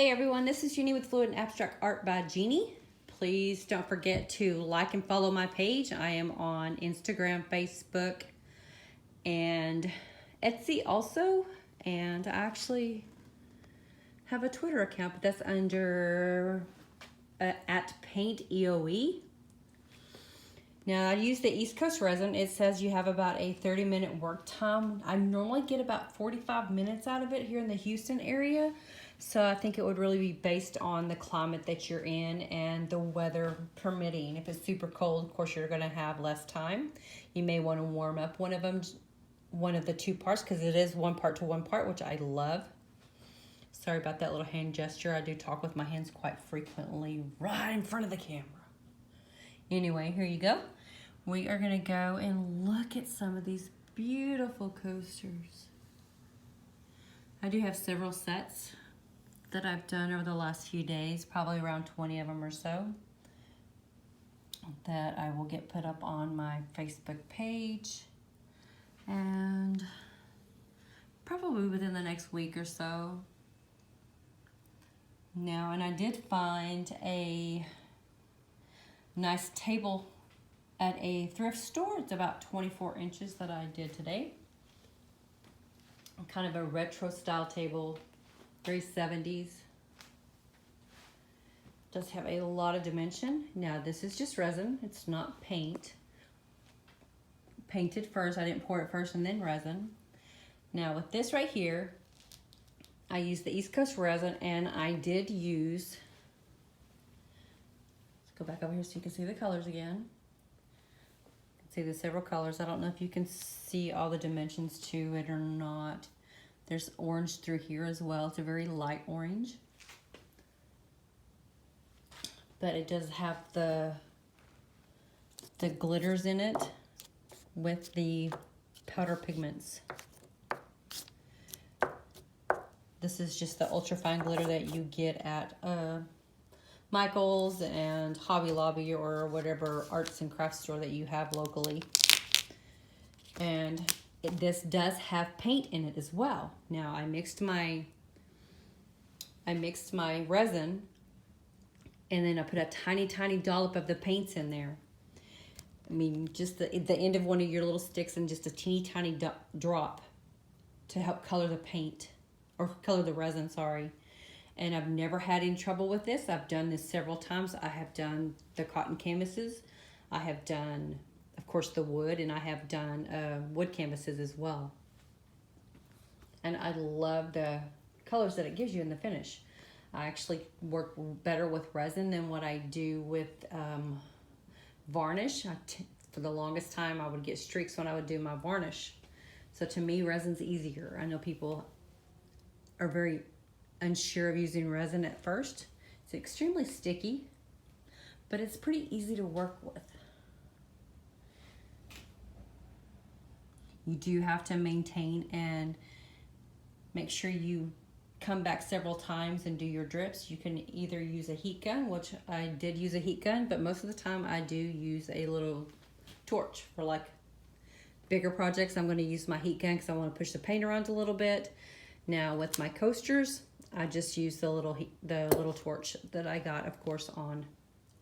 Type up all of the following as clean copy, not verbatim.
Hey everyone, this is Jeannie with Fluid and Abstract Art by Jeannie. Please don't forget to like and follow my page. I am on Instagram, Facebook, and Etsy also. And I actually have a Twitter account, but that's under at PaintEOE. Now I use the East Coast resin. It says you have about a 30-minute work time. I normally get about 45 minutes out of it here in the Houston area. So I think it would really be based on the climate that you're in and the weather permitting. If it's super cold, of course, you're going to have less time. You may want to warm up one of the two parts, because it is one part to one part, which I love. Sorry about that little hand gesture. I do talk with my hands quite frequently right in front of the camera. Anyway, here you go. We are going to go and look at some of these beautiful coasters. I do have several sets that I've done over the last few days, probably around 20 of them or so, that I will get put up on my Facebook page, and probably within the next week or so. Now, and I did find a nice table at a thrift store. It's about 24 inches that I did today. Kind of a retro style table. Very 70s. Does have a lot of dimension. Now this is just resin. It's not paint. Painted first. I didn't pour it first and then resin. Now with this right here, I used the East Coast resin, and I did use, let's go back over here so you can see the colors again. You can see the several colors. I don't know if you can see all the dimensions to it or not. There's orange through here as well. It's a very light orange. But it does have the glitters in it with the powder pigments. This is just the ultra fine glitter that you get at Michael's and Hobby Lobby or whatever arts and crafts store that you have locally. And this does have paint in it as well. Now I mixed my resin, and then I put a tiny dollop of the paints in there. I mean, just the end of one of your little sticks and just a teeny tiny drop to help color the paint, or color the resin, sorry. And I've never had any trouble with this. I've done this several times. I have done the cotton canvases. I have done, of course, the wood, and I have done wood canvases as well. And I love the colors that it gives you in the finish. I actually work better with resin than what I do with varnish. For the longest time, I would get streaks when I would do my varnish. So to me, resin's easier. I know people are very unsure of using resin at first. It's extremely sticky, but it's pretty easy to work with. You do have to maintain and make sure you come back several times and do your drips. You can either use a heat gun, which I did use a heat gun, but most of the time I do use a little torch. For like bigger projects, I'm going to use my heat gun because I want to push the paint around a little bit. Now with my coasters, I just use the little torch that I got, of course, on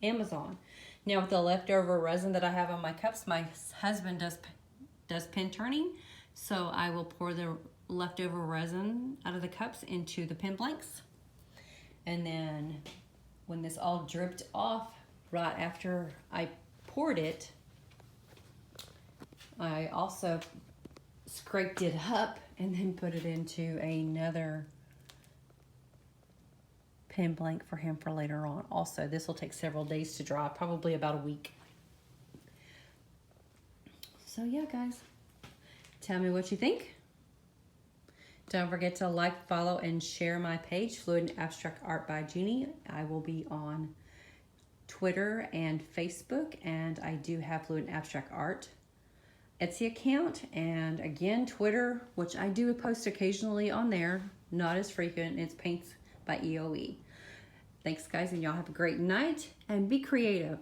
Amazon. Now with the leftover resin that I have on my cups, my husband does pen turning, so I will pour the leftover resin out of the cups into the pen blanks. And then when this all dripped off right after I poured it, I also scraped it up and then put it into another pen blank for him for later on. Also, this will take several days to dry, probably about a week. So yeah, guys, tell me what you think. Don't forget to like, follow, and share my page, Fluid and Abstract Art by Jeannie. I will be on Twitter and Facebook, and I do have Fluid and Abstract Art Etsy account, and again, Twitter, which I do post occasionally on there, not as frequent. It's Paints by EOE. Thanks, guys, and y'all have a great night, and be creative.